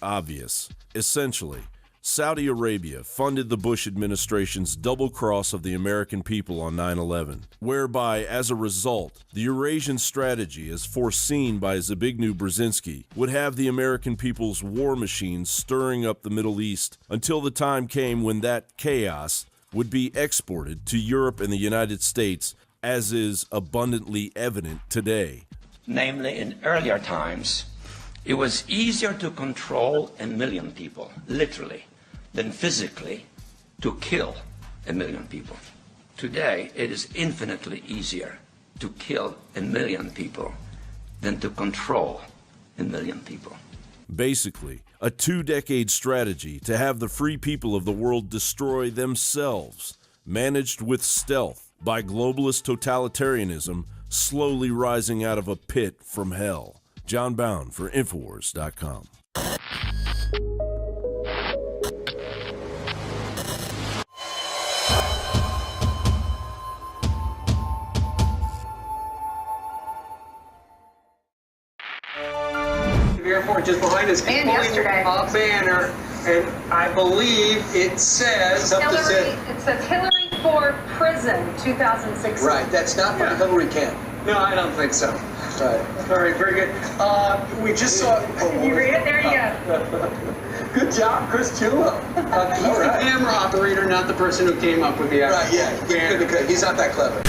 obvious. Essentially, Saudi Arabia funded the Bush administration's double cross of the American people on 9/11, whereby, as a result, the Eurasian strategy, as foreseen by Zbigniew Brzezinski, would have the American people's war machine stirring up the Middle East until the time came when that chaos would be exported to Europe and the United States, as is abundantly evident today. Namely, in earlier times, it was easier to control 1 million people, literally, than physically to kill 1 million people. Today, it is infinitely easier to kill 1 million people than to control 1 million people. Basically, a 2-decade strategy to have the free people of the world destroy themselves, managed with stealth by globalist totalitarianism slowly rising out of a pit from hell. John Bound for INFOWARS.com. The airport just behind us is pulling a banner, and I believe it says Hillary. It says Hillary for Prison 2016. Right, that's not from Hillary camp. No, I don't think so. Right. All right, very good. We just saw. You read it? There you go. Good job, Chris Chulo. He's the camera operator, not the person who came up with the Right, yeah. He's not that clever.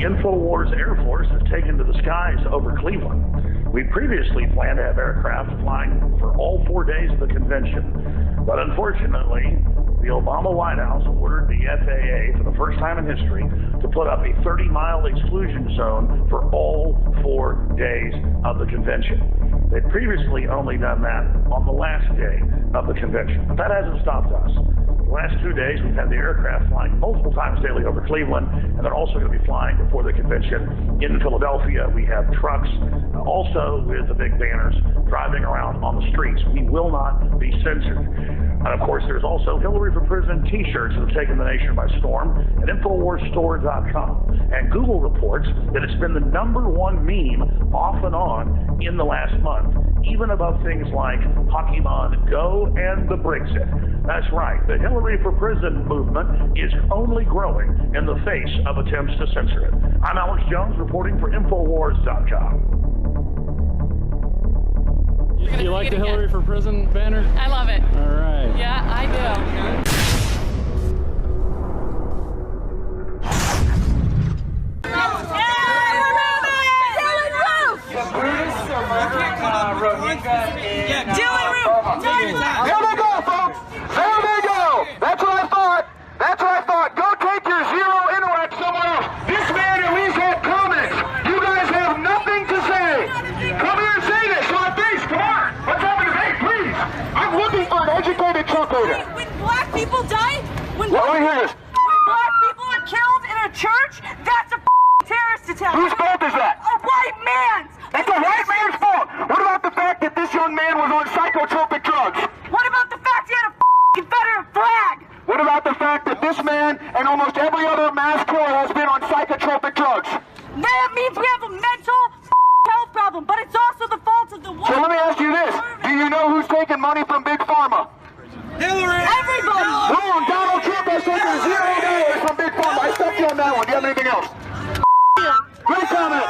INFOWARS Air Force has taken to the skies over Cleveland. We previously planned to have aircraft flying for all 4 days of the convention, but unfortunately, the Obama White House ordered the FAA for the first time in history to put up a 30-mile exclusion zone for all 4 days of the convention. They'd previously only done that on the last day of the convention, but that hasn't stopped us. The last 2 days, we've had the aircraft flying multiple times daily over Cleveland, and they're also going to be flying before the convention in Philadelphia. We have trucks also with the big banners driving around on the streets. We will not be censored. And of course, there's also Hillary for Prison t-shirts that have taken the nation by storm at InfoWarsStore.com. And Google reports that it's been the #1 meme off and on in the last month, even above things like Pokemon Go and the Brexit. That's right, the Hillary for Prison movement is only growing in the face of attempts to censor it. I'm Alex Jones reporting for InfoWars.com. You like the Hillary for Prison banner? I love it. All right. Yeah, I do. There they go, folks. There they go. That's what I thought. That's what I thought. Go take your zero intellect somewhere else. This man at least had comments. You guys have nothing to say. Come here and say this to my face. Come on. Let's have a debate, please. I'm looking for an educated Trump hater. When black people die, when Let me hear this. black people are killed in a church, that's a terrorist attack. Whose fault is that? A white man's. It's a white man's fault. What about the fact that this young man was on psychotropic drugs? What about the fact he had a Confederate flag? What about the fact that this man and almost every other mass killer has been on psychotropic drugs? That means we have a mental health problem, but it's also the fault of the white. So let me ask you this. Do you know who's taking money from Big Pharma? Hillary! Everybody! Wrong. Donald Trump has taken $0 from Big Pharma. I stuck you on that one. Do you have anything else? Great comment.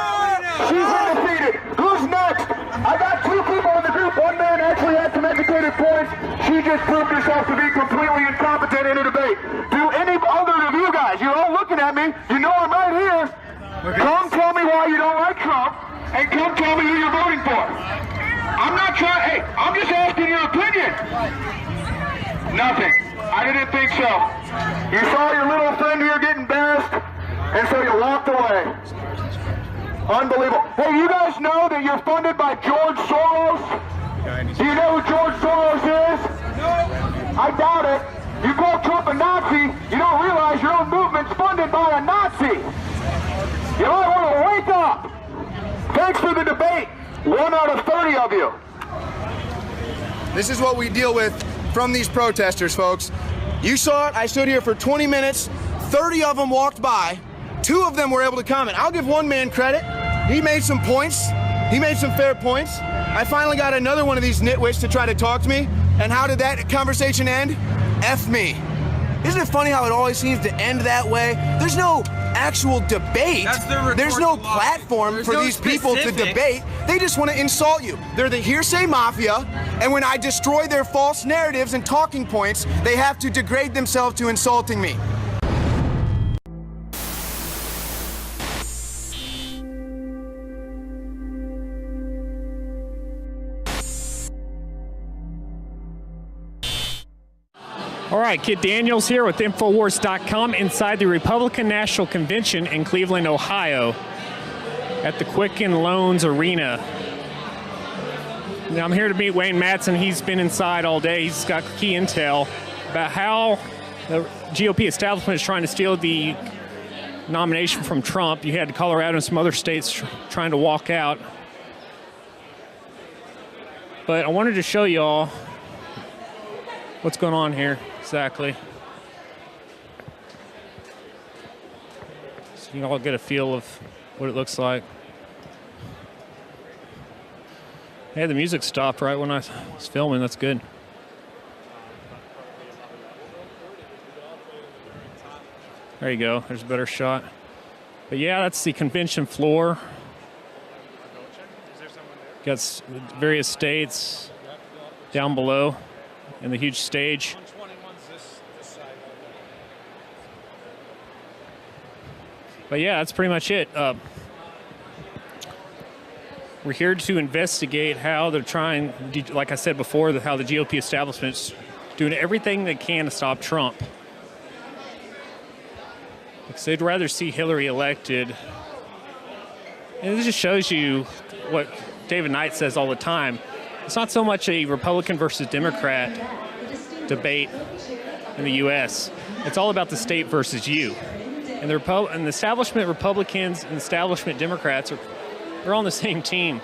She's undefeated. Who's next? I got 2 people in the group. One man actually had some educated points. She just proved herself to be completely incompetent in a debate. Do any other of you guys, you're all looking at me, you know I'm right here. Come tell me why you don't like Trump, and come tell me who you're voting for. I'm not trying, hey, I'm just asking your opinion. Nothing. I didn't think so. You saw your little friend here get embarrassed, and so you walked away. Unbelievable. Hey, you guys know that you're funded by George Soros? Do you know who George Soros is? No. I doubt it. You call Trump a Nazi, you don't realize your own movement's funded by a Nazi. You might want to wake up. Thanks for the debate. 1 out of 30 of you. This is what we deal with from these protesters, folks. You saw it. I stood here for 20 minutes. 30 of them walked by. 2 of them were able to comment. I'll give one man credit. He made some points. He made some fair points. I finally got another one of these nitwits to try to talk to me. And how did that conversation end? F me. Isn't it funny how it always seems to end that way? There's no actual debate. There's no platform for these people to debate. They just want to insult you. They're the hearsay mafia, and when I destroy their false narratives and talking points, they have to degrade themselves to insulting me. All right, Kit Daniels here with INFOWARS.com inside the Republican National Convention in Cleveland, Ohio at the Quicken Loans Arena. Now I'm here to meet Wayne Madsen. He's been inside all day. He's got key intel about how the GOP establishment is trying to steal the nomination from Trump. You had Colorado and some other states trying to walk out. But I wanted to show you all what's going on here exactly, so you can all get a feel of what it looks like. Hey, the music stopped right when I was filming. That's good. There you go. There's a better shot. But yeah, that's the convention floor. Got various states down below and the huge stage. But yeah, that's pretty much it. We're here to investigate how they're trying, like I said before, how the GOP establishment's doing everything they can to stop Trump. Because they'd rather see Hillary elected. And this just shows you what David Knight says all the time. It's not so much a Republican versus Democrat debate in the U.S. It's all about the state versus you. And the establishment Republicans and establishment Democrats they're on the same team,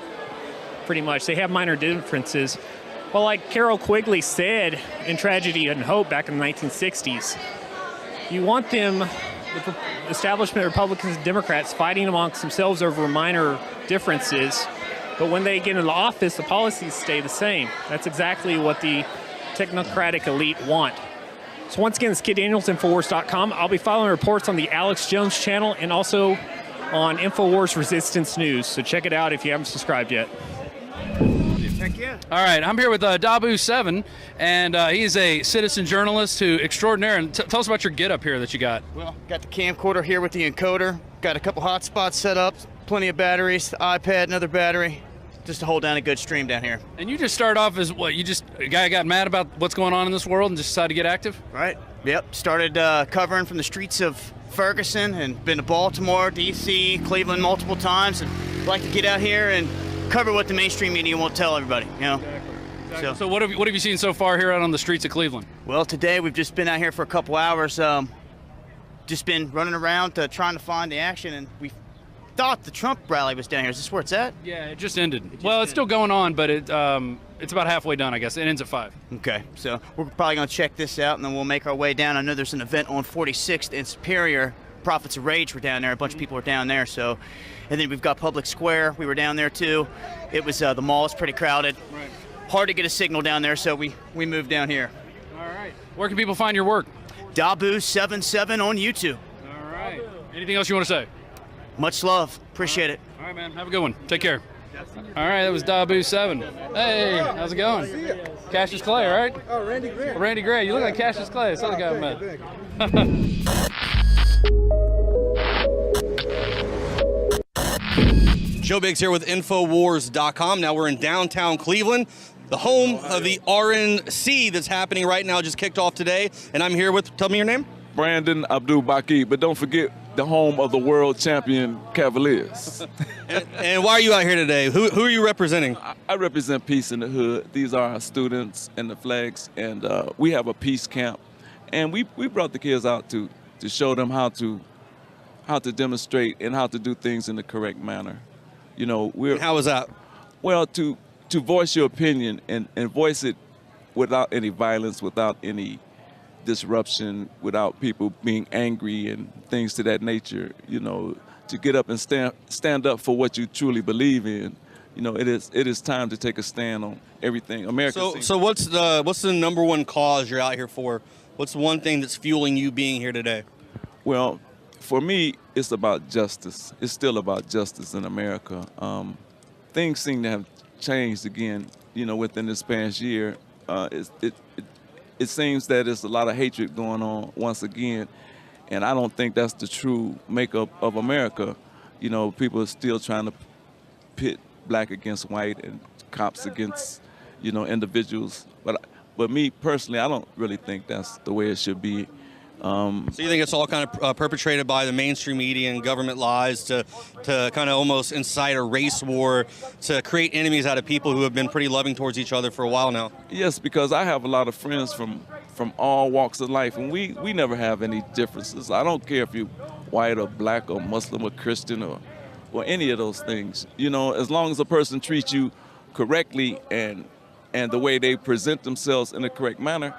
pretty much. They have minor differences. Well, like Carol Quigley said in Tragedy and Hope back in the 1960s, you want them, the establishment Republicans and Democrats, fighting amongst themselves over minor differences. But when they get into office, the policies stay the same. That's exactly what the technocratic elite want. So once again, it's Kit Daniels, INFOWARS.com. I'll be following reports on the Alex Jones channel and also on INFOWARS Resistance News. So check it out if you haven't subscribed yet. Heck yeah. All right, I'm here with Dabu7, and he's a citizen journalist extraordinaire. And tell us about your get-up here that you got. Well, got the camcorder here with the encoder. Got a couple hotspots set up, plenty of batteries, the iPad, another battery, just to hold down a good stream down here. And you just start off as what? A guy got mad about what's going on in this world and just decided to get active? Right. Yep. Started covering from the streets of Ferguson and been to Baltimore, D.C., Cleveland multiple times, and like to get out here and cover what the mainstream media won't tell everybody, you know. Exactly. So what have you seen so far here out on the streets of Cleveland? Well, today we've just been out here for a couple hours, just been running around trying to find the action, and we thought the Trump rally was down here. Is this where it's at? Yeah, it just ended. It's still going on, but it's about halfway done, I guess. It ends at 5. Okay, so we're probably going to check this out, and then we'll make our way down. I know there's an event on 46th in Superior. Prophets of Rage were down there. A bunch of people were down there. So, and then we've got Public Square. We were down there too. It was the mall is pretty crowded. Right. Hard to get a signal down there, so we moved down here. All right. Where can people find your work? Dabu77 on YouTube. All right. Anything else you want to say? Much love. Appreciate it. All right, man. Have a good one. Take care. All right, that was Dabu7. Hey, how's it going? Cassius Clay, right? Oh, Randy Gray. Randy Gray. You look like Cassius Clay. That's the other guy I met. Joe Biggs here with INFOWARS.com. Now we're in downtown Cleveland, the home of the RNC that's happening right now, just kicked off today. And I'm here with, tell me your name? Brandon Abdul-Baki, but don't forget the home of the world champion Cavaliers. And why are you out here today? Who are you representing? I represent Peace in the Hood. These are our students and the flags, and we have a peace camp. And we brought the kids out to show them how to demonstrate and how to do things in the correct manner. You know, how was that? Well, to voice your opinion and voice it without any violence, without any disruption, without people being angry and things to that nature. You know, to get up and stand up for what you truly believe in. You know, it is time to take a stand on everything. America. So what's the number one cause you're out here for? What's the one thing that's fueling you being here today? Well, for me, it's about justice. It's still about justice in America. Things seem to have changed again, you know, within this past year. It seems that there's a lot of hatred going on once again, and I don't think that's the true makeup of America. You know, people are still trying to pit black against white and cops against, you know, individuals. But me personally, I don't really think that's the way it should be. So you think it's all kind of perpetrated by the mainstream media and government lies to kind of almost incite a race war, to create enemies out of people who have been pretty loving towards each other for a while now? Yes, because I have a lot of friends from all walks of life, and we never have any differences. I don't care if you're white or black or Muslim or Christian or any of those things. You know, as long as a person treats you correctly and the way they present themselves in the correct manner,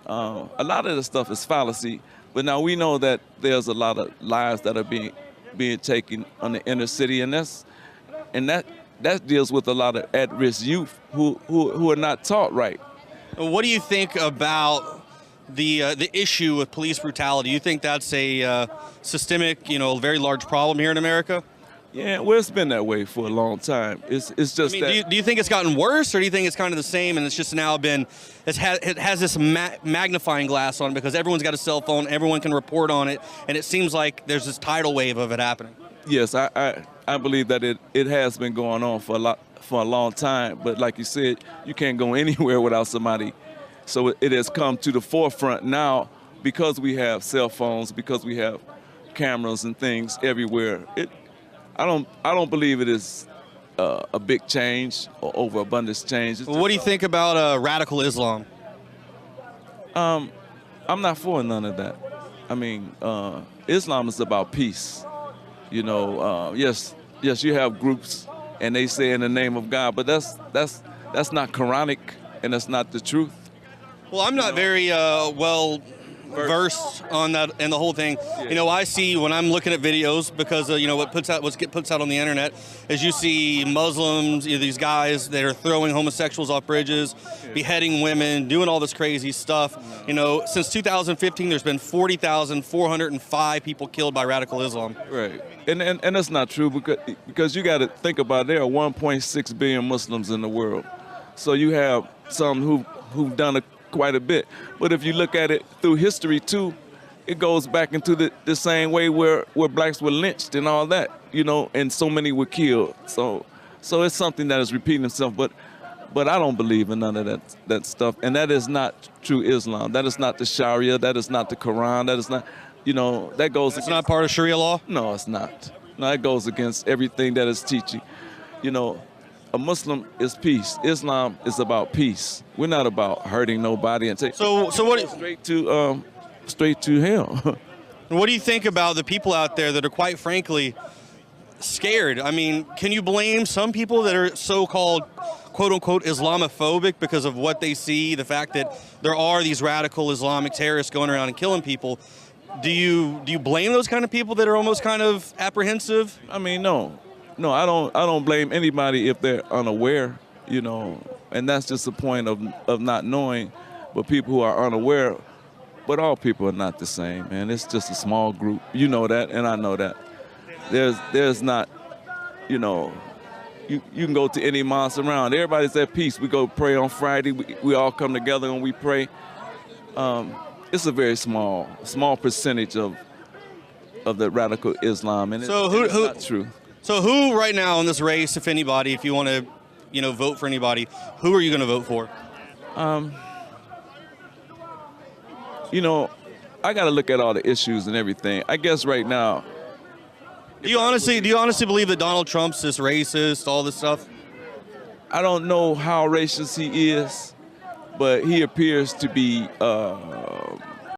a lot of the stuff is fallacy, but now we know that there's a lot of lives that are being taken on the inner city, and that deals with a lot of at-risk youth who are not taught right. What do you think about the issue with police brutality? Do you think that's a systemic, you know, very large problem here in America? Yeah, well, it's been that way for a long time. It's just I mean, that. Do you think it's gotten worse, or do you think it's kind of the same, and it's just now it has this magnifying glass on it because everyone's got a cell phone, everyone can report on it, and it seems like there's this tidal wave of it happening? Yes, I believe that it has been going on for a long time, but like you said, you can't go anywhere without somebody. So it has come to the forefront now because we have cell phones, because we have cameras and things everywhere. I don't believe it is a big change or overabundance change. What do you think about radical Islam? I'm not for none of that. I mean, Islam is about peace. You know, yes, you have groups and they say in the name of God, but that's not Quranic and that's not the truth. Well, I'm not very well versed on that and the whole thing. You know, I see when I'm looking at videos, because you know what puts out on the internet is you see Muslims, you know, these guys that are throwing homosexuals off bridges, beheading women, doing all this crazy stuff. You know, since 2015, there's been 40,405 people killed by radical Islam. Right, and that's not true because you got to think about it, there are 1.6 billion Muslims in the world, so you have some who've done quite a bit. But if you look at it through history too, it goes back into the same way where blacks were lynched and all that, you know, and so many were killed. So it's something that is repeating itself. But I don't believe in none of that stuff. And that is not true Islam. That is not the Sharia. That is not the Quran. That is not, you know, that goes. It's not part of Sharia law? No, it's not. No, it goes against everything that is teaching. You know, a Muslim is peace. Islam is about peace. We're not about hurting nobody and take. So what? Straight to hell. What do you think about the people out there that are quite frankly scared? I mean, can you blame some people that are so-called quote-unquote Islamophobic because of what they see, the fact that there are these radical Islamic terrorists going around and killing people? Do you blame those kind of people that are almost kind of apprehensive? I mean, no, I don't blame anybody if they're unaware, you know, and that's just the point of not knowing. But people who are unaware, but all people are not the same, man. It's just a small group. You know that, and I know that. There's not, you know, you can go to any mosque around. Everybody's at peace. We go pray on Friday. We all come together and we pray. It's a very small percentage of the radical Islam, and it's not true. So who right now in this race, if anybody, if you want to, you know, vote for anybody, who are you going to vote for? You know, I got to look at all the issues and everything. I guess right now. Do you honestly believe that Donald Trump's this racist, all this stuff? I don't know how racist he is, but he appears to be